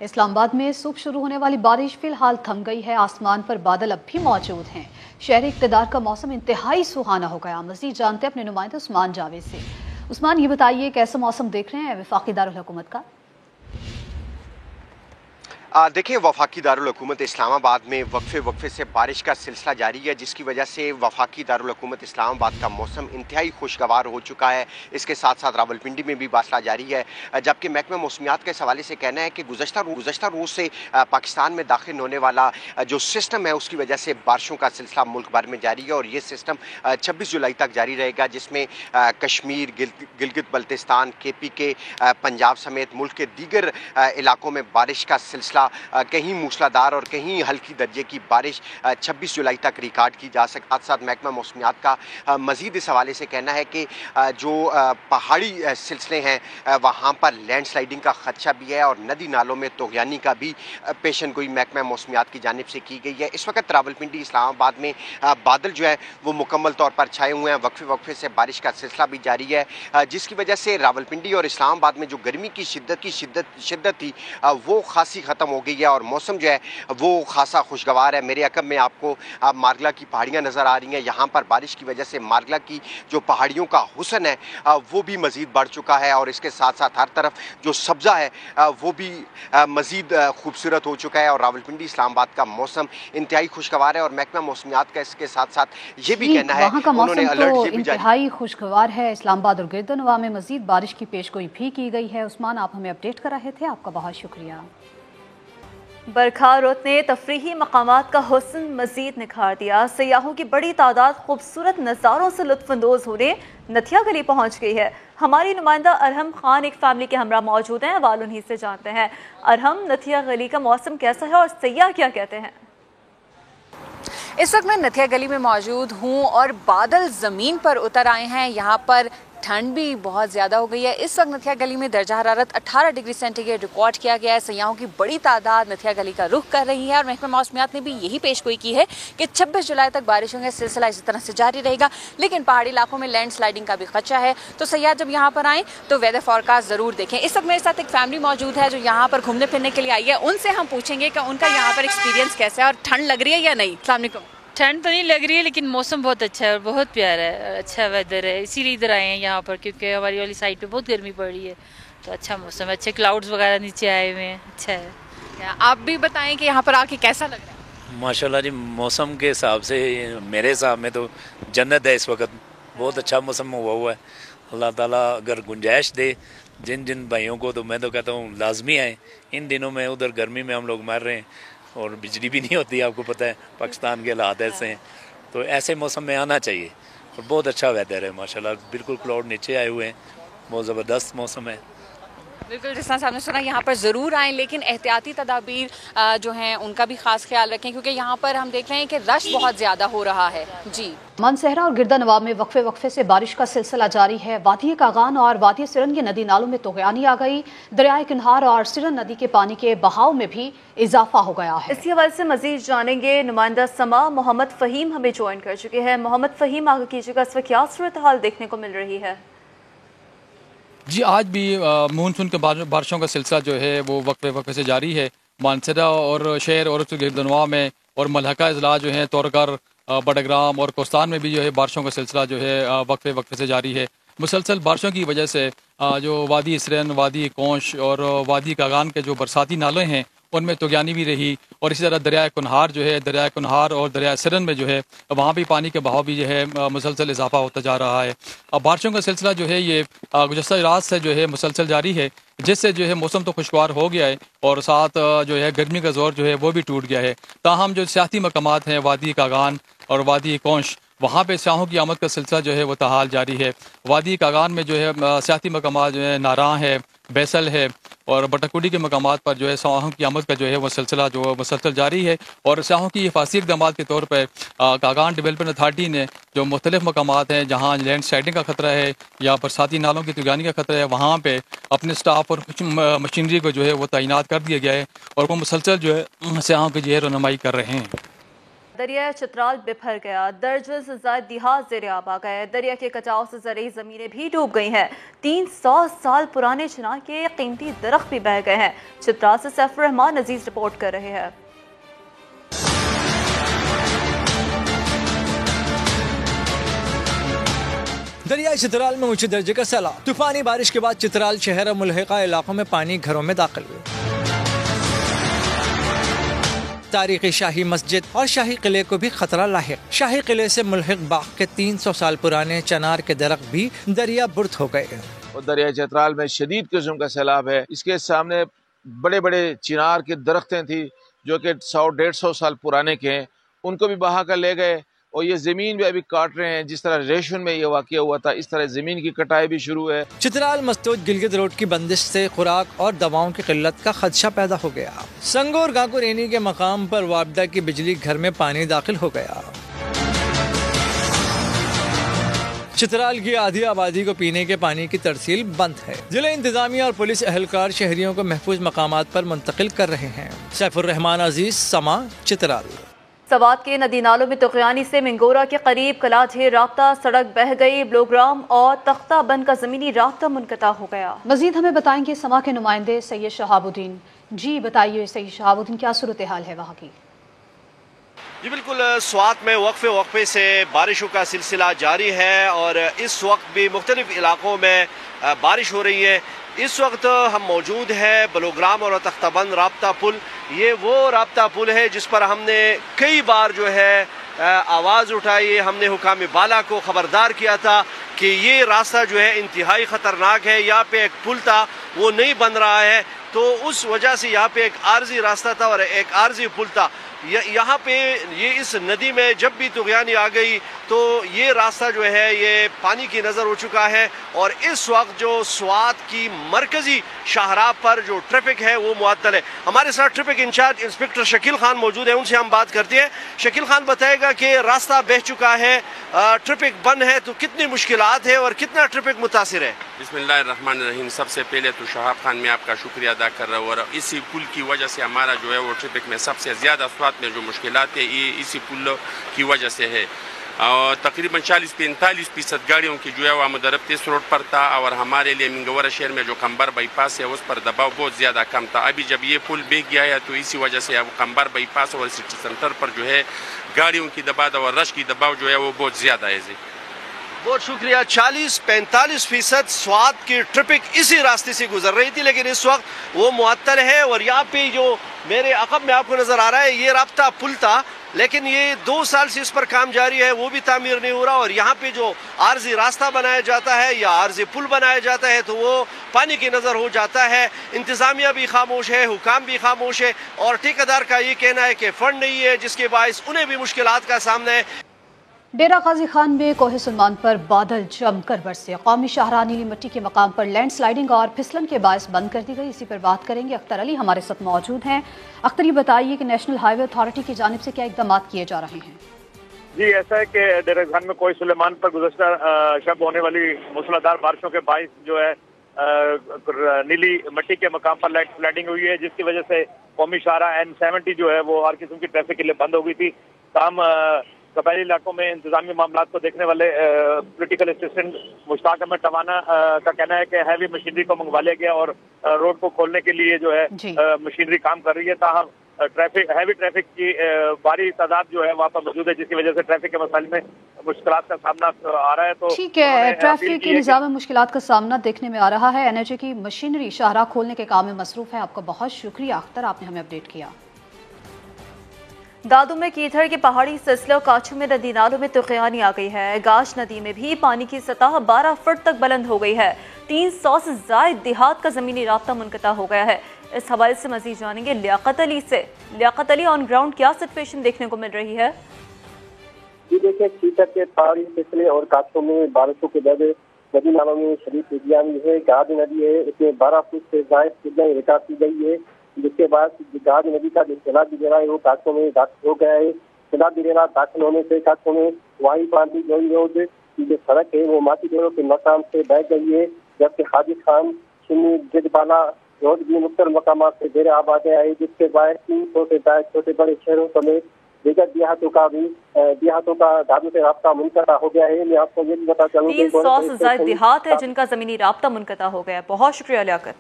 इस्लामाबाद में सुबह शुरू होने वाली बारिश फिलहाल थम गई है। आसमान पर बादल अब भी मौजूद हैं। शहरी इक़्तिदार का मौसम इंतहाई सुहाना हो गया। मज़ीद जानते हैं अपने नुमाइंदे उस्मान जावेद से। उस्मान, ये बताइए कैसा मौसम देख रहे हैं वफाकी दारुल हुकूमत का? देखिए, वफाकी दारुल हुकूमत इस्लामाबाद में वक्फे से बारिश का सिलसिला जारी है, जिसकी वजह से वफाकी दारुल हुकूमत इस्लामाबाद का मौसम इंतहाई खुशगवार हो चुका है। इसके साथ साथ रावलपिंडी में भी बारिश जारी है, जबकि महकमा मौसमियात के हवाले से कहना है कि गुज़श्ता रोज़ से पाकिस्तान में दाखिल होने वाला जो सिस्टम है, उसकी वजह से बारिशों का सिलसिला मुल्क भर में जारी है और ये सिस्टम 26 जुलाई तक जारी रहेगा, जिसमें कश्मीर, गिलगित बल्तिस्तान, KPK, पंजाब समेत मुल्क के दीगर इलाकों में बारिश का सिलसिला कहीं मूसलाधार और कहीं हल्की दर्जे की बारिश 26 जुलाई तक रिकॉर्ड की जा सकती है। साथ महकमा मौसमियात का मजीद इस हवाले से कहना है कि जो पहाड़ी सिलसिले हैं वहाँ पर लैंडस्लाइडिंग का खदशा भी है और नदी नालों में तोगयानी का भी पेशन गोई महकमा मौसमियात की जानिब से की गई है। इस वक्त रावलपिंडी इस्लामाबाद में बादल जो है वो मुकम्मल तौर पर छाए हुए हैं। वक्फे से बारिश का सिलसिला भी जारी है, जिसकी वजह से रावलपिंडी और इस्लामाबाद में जो गर्मी की शिद्दत थी वो खासी ख़त्म हो गई है और मौसम जो है वो खासा खुशगवार है। मेरे अकब में आपको मारगला की पहाड़ियाँ नज़र आ रही हैं। यहाँ पर बारिश की वजह से मारगला की जो पहाड़ियों का हुस्न है वो भी मज़ीद बढ़ चुका है और इसके साथ साथ हर तरफ जो सब्ज़ा है वो भी मज़ीद खूबसूरत हो चुका है और रावलपिंडी इस्लामाबाद का मौसम इंतहाई खुशगवार है और महकमा मौसमियात का इसके साथ साथ ये भी कहना है उन्होंने अलर्ट ये भी इंतहाई खुशगवार है। इस्लामाबाद और गिरदनवा में मज़ीद बारिश की पेशगोई भी की गई है। उस्मान, आप हमें अपडेट कर रहे थे, आपका बहुत शुक्रिया। बरखा रुत ने तफरीही मकामात का हुस्न मजीद निखार दिया। सयाहों की बड़ी तादाद खूबसूरत नज़ारों से लुत्फानंदोज होने नथिया गली पहुंच गई है। हमारी नुमाइंदा अरहम खान एक फैमिली के हमरा मौजूद हैं, हवाल उन्हीं से जानते हैं। अरहम, नथिया गली का मौसम कैसा है और सयाह क्या कहते हैं? इस वक्त मैं नथिया गली में मौजूद हूँ और बादल ज़मीन पर उतर आए हैं। यहाँ पर ठंड भी बहुत ज़्यादा हो गई है। इस वक्त नथिया गली में दर्जा हरारत 18 डिग्री सेंटीग्रेड रिकॉर्ड किया गया है। सयाहों की बड़ी तादाद नथिया गली का रुख कर रही है और महकमा मौसमियात ने भी यही पेशगोई की है कि 26 जुलाई तक बारिशों का सिलसिला इसी तरह से जारी रहेगा, लेकिन पहाड़ी इलाकों में लैंडस्लाइडिंग का भी खदशा है। तो सयाह जब यहाँ पर आएँ तो वेदर फॉरकास्ट ज़रूर देखें। इस वक्त मेरे साथ एक फैमिली मौजूद है जो यहाँ पर घूमने फिरने के लिए आई है। उनसे हम पूछेंगे कि उनका यहाँ पर एक्सपीरियंस कैसा है और ठंड लग रही है या नहीं। अस्सलाम वालेकुम। ठंड तो नहीं लग रही है, लेकिन मौसम बहुत अच्छा है और बहुत प्यारा है, अच्छा वेदर है, इसीलिए इधर आए हैं यहाँ पर, क्योंकि हमारी वाली साइड पे बहुत गर्मी पड़ रही है। तो अच्छा मौसम है, अच्छे क्लाउड्स वगैरह नीचे आए हुए हैं, अच्छा है। आप भी बताएं कि यहाँ पर आके कैसा लग रहा है? माशाल्लाह जी, मौसम के हिसाब से मेरे हिसाब में तो जन्नत है। इस वक्त बहुत अच्छा मौसम हुआ है। अल्लाह ताला अगर गुंजाइश दे जिन जिन भाइयों को, तो मैं तो कहता हूँ लाजमी आए। इन दिनों में उधर गर्मी में हम लोग मर रहे हैं और बिजली भी नहीं होती, आपको पता है पाकिस्तान के हालात ऐसे हैं, तो ऐसे मौसम में आना चाहिए। और बहुत अच्छा वेदर है माशाल्लाह, बिल्कुल क्लाउड नीचे आए हुए हैं, बहुत ज़बरदस्त मौसम है। बिल्कुल, जिस तरह आपने सुना, यहाँ पर ज़रूर आएँ, लेकिन एहतियाती तदाबीर जो हैं उनका भी खास ख्याल रखें, क्योंकि यहाँ पर हम देख रहे हैं कि रश बहुत ज़्यादा हो रहा है। जी, मानसहरा और गिरदनवा में वक्फे से बारिश का सिलसिला जारी है। वादी कागान और वादी सिरन की नदी नालों में तोगयानी आ गई। दरियाए किन्हार और सिरन नदी के पानी के बहाव में भी इजाफा हो गया है। इसी हवाले से मजीद जानेंगे। नुमाइंदा समा मोहम्मद फ़हीम हमें ज्वाइन कर चुके हैं। मोहम्मद फ़हीम, आगे कीजिएगा, इस वक्त क्या सूरत हाल देखने को मिल रही है? जी, आज भी मानसून के बारिशों का सिलसिला जो है वो वक्फे से जारी है। मानसरा और शहर और गिरदनवा में और मलहका अजला जो है तौरगर, बडग्राम और कोस्तान में भी जो है बारिशों का सिलसिला जो है वक्फे से जारी है। मुसलसल बारिशों की वजह से जो वादी इसरन, वादी कौश और वादी कागान के जो बरसाती नाले हैं उनमें तोगयानी भी रही और इसी तरह दरियाए कुन्हार जो है, दरियाए कुन्हार और दरियाए सिरन में जो है वहाँ भी पानी के बहाव भी जो है मुसलसल इजाफा होता जा रहा है। अब बारिशों का सिलसिला जो है ये गुज़श्ता रात से जो है मुसलसल जारी है, जिससे जो है मौसम तो खुशगवार हो गया है और साथ जो है गर्मी का जोर जो है वो भी टूट गया है। ताहम जो सियाती मकामात हैं वादी कागान और वादी कौश, वहाँ पे सयाहों की आमद का सिलसिला जो है वो ताहाल जारी है। वादी कागान में जो है सियाती मकामात जो है नारां है, बैसल है और बटकुडी के मकामात पर जो है सयाहों की आमद का जो है वो सिलसिला जो मुसलसल जारी है। और सयाहों की हिफाजती इक़दाम के तौर पर कागान डेवलपमेंट अथॉरिटी ने जो मुख्तलिफ मकामात हैं जहाँ लैंड स्लाइडिंग का खतरा है या बरसाती नालों की तोगयानी का खतरा है, वहाँ पर अपने स्टाफ और मशीनरी को जो है वो तैनात कर दिया गया है और वो मुसलसल जो है सयाहों की जो है रहनुमाई कर रहे हैं। दरिया चित्राल बिफर गया, दर्जन से ज्यादा देहात ज़ेर-ए-आब आ गए। दरिया के कटाव से ज़रूरी ज़मीनें भी डूब गई हैं। 300 साल पुराने चिनार के कीमती दरख्त भी बह गए हैं। चित्राल से सैफुर रहमान अजीज रिपोर्ट कर रहे हैं। दरिया चित्राल में ऊंचे दर्जे का सैलाब। तूफानी बारिश के बाद चित्राल शहर और मुल्हिका इलाकों में पानी घरों में दाखिल हुए। तारीखी शाही मस्जिद और शाही किले को भी खतरा लाहिक। शाही किले से मुल्हिक बाग के 300 साल पुराने चनार के दरख्त भी दरिया बुर्द हो गए। और दरिया चित्राल में शदीद किस्म का सैलाब है। इसके सामने बड़े बड़े चिनार की दरख्तें थी जो कि 100-150 साल पुराने के हैं, उनको भी बहा कर ले गए। और ये जमीन भी अभी काट रहे हैं। जिस तरह रेशन में ये वाक़या हुआ था, इस तरह जमीन की कटाई भी शुरू है। चित्राल मस्तूद गिलगित रोड की बंदिश से खुराक और दवाओं की किल्लत का खदशा पैदा हो गया। संगोर गाकुरेनी के मकाम पर वाबदा की बिजली घर में पानी दाखिल हो गया। चित्राल की आधी आबादी को पीने के पानी की तरसील बंद है। जिला इंतजामिया और पुलिस एहलकार शहरियों को महफूज मकामात पर मुंतकिल कर रहे हैं। सैफुर रहमान अजीज, समा, चित्राल। सवात के नदी नालों में तुगयानी से मिंगोरा के करीब कला ढेर राब्ता सड़क बह गई। ब्लोग्राम और तख्ता बंद का जमीनी राब्ता मुनक़ता हो गया। मजीद हमें बताएंगे समा के नुमाइंदे सैयद शहाबुद्दीन। जी बताइए सैयद शहाबुद्दीन, क्या सूरत हाल है वहाँ की? जी बिल्कुल, स्वात में वक्फे से बारिशों का सिलसिला जारी है और इस वक्त भी मुख्तलिफ इलाकों में बारिश हो रही है। इस वक्त हम मौजूद हैं बलोग्राम और तख्ताबंद राब्ता पुल। ये वो राब्ता पुल है जिस पर हमने कई बार जो है आवाज़ उठाई। हमने हुकाम बाला को ख़बरदार किया था कि ये रास्ता जो है इंतहाई ख़तरनाक है। यहाँ पे एक पुल था, वो नहीं बन रहा है, तो उस वजह से यहाँ पे एक आर्जी रास्ता था और एक आर्जी पुल था। यहाँ पे ये इस नदी में जब भी तुगयानी आ गई तो ये रास्ता जो है ये पानी की नज़र हो चुका है। और इस वक्त जो स्वात की मरकज़ी शाहराह पर जो ट्रैफिक है वो मुअत्तल है। हमारे साथ traffic incharge inspector Shakeel Khan मौजूद है, उनसे हम बात करते हैं। शकील खान बताएगा कि रास्ता बह चुका है, ट्रैफिक बंद है, तो कितनी मुश्किलात है और कितना ट्रैफिक मुतासिर है? बिस्मिल्लाहिर्रहमानिर्रहीम। सबसे पहले तो शहाब खान मैं आपका शुक्रिया अदा कर रहा हूँ। और इसी पुल की वजह से हमारा जो है वो ट्रैफिक में सबसे ज़्यादा स्वात में जो मुश्किलात है ये इसी पुल की वजह से है। और तकरीबन 40-45% गाड़ियों की जो है वो आमद-ओ-रफ्त इस रोड पर था। और हमारे लिए मिंगोरा शहर में जो कंबर बाईपास है उस पर दबाव बहुत ज़्यादा कम था। अभी जब ये पुल बह गया है तो इसी वजह से अब कंबर बाईपास और सिटी सेंटर पर जो है गाड़ियों की दबाव और रश की दबाव जो है वो बहुत ज़्यादा है। जी बहुत शुक्रिया। 40-45% स्वात की ट्रैफिक इसी रास्ते से गुजर रही थी, लेकिन इस वक्त वो मुअत्तल है। और यहाँ पे जो मेरे अक़ब में आपको नज़र आ रहा है ये राब्ता पुल था, लेकिन ये 2 साल से इस पर काम जारी है, वो भी तामीर नहीं हो रहा। और यहाँ पे जो आर्जी रास्ता बनाया जाता है या आर्जी पुल बनाया जाता है तो वो पानी की नज़र हो जाता है। इंतज़ामिया भी खामोश है, हुकाम भी खामोश है और ठेकेदार का ये कहना है कि फंड नहीं है, जिसके बायस उन्हें भी मुश्किलात का सामना है। डेरा गाजी खान में कोहे सुलमान पर बादल जमकर बरसे। कौमी शाहराह नीली मिट्टी के मकाम पर लैंडस्लाइडिंग और फिसलन के बायस बंद कर दी गई। इसी पर बात करेंगे, अख्तर अली हमारे साथ मौजूद हैं। अख्तर, ये बताइए कि नेशनल हाईवे अथॉरिटी की जानिब से क्या इकदाम किए जा रहे हैं? जी ऐसा है कि डेरा खान में कोहे सुलेमान पर गुज़श्ता शब होने वाली मूसलाधार बारिशों के बायस जो है नीली मिट्टी के मकाम पर लैंडस्लाइडिंग हुई है, जिसकी वजह से कौमी शाहराह N70 जो है वो हर किस्म की ट्रैफिक के लिए बंद हो गई थी। तमाम कबायली इलाकों में इंतजामी मामलात को देखने वाले पॉलिटिकल असिस्टेंट मुश्ताक अहमद टवाना का कहना है कि हैवी मशीनरी को मंगवा लिया गया और रोड को खोलने के लिए जो है मशीनरी काम कर रही है। ताहम हैवी ट्रैफिक की भारी तादाद जो है वहाँ पर मौजूद है, जिसकी वजह से ट्रैफिक के मसाइल में मुश्किलात का सामना आ रहा है। तो ठीक है, ट्रैफिक के निज़ाम में मुश्किलात का सामना देखने में आ रहा है। NHA की मशीनरी शाहराह खोलने के काम में मसरूफ है। आपका बहुत शुक्रिया अख्तर, आपने हमें अपडेट किया। दादू में कीथड़ के पहाड़ी सिलसिले और काछू में नदी नालों में तुगयानी आ गई है। गाश नदी में भी पानी की सतह 12 फुट तक बुलंद हो गई है। 300 से ज्यादा देहात का जमीनी राब्ता मुनक़ता हो गया है। इस हवाले से मजीद जानेंगे लियाकत अली से। लियाकत अली, ऑन ग्राउंड क्या सिचुएशन देखने को मिल रही है? जी देखिए, कीथड़ के पहाड़ी सिलसिले और काछू में बारिशों के बाद नदी नालों में शदीद तुगयानी है। गाद नदी है, इसमें 12 फुट से ज्यादा खुदाई रिकॉर्ड की गई है, जिसके बाद गाद नदी का जो सैलाब दरेरा है वो काछू में दाखिल हो गया है। सैलाब दरेरा दाखिल होने से काछू में वाही पानी जोई रोड की जो सड़क है वो माटी डोरों के मकाम से बह गई है, जबकि हाजी खान सुन्नी गिरबाला रोड भी मुख्तलिफ मकाम से डेरे आबाद है, जिसके बाद 300 से ज्यादा छोटे बड़े शहरों समेत दीगर देहातों का धारों से राब्ता मुनक़ता हो गया है। मैं आपको ये भी बता चलूँ 300 से ज्यादा देहात है जिनका जमीनी राब्ता मुनक़ता हो गया है। बहुत शुक्रिया लियाकत।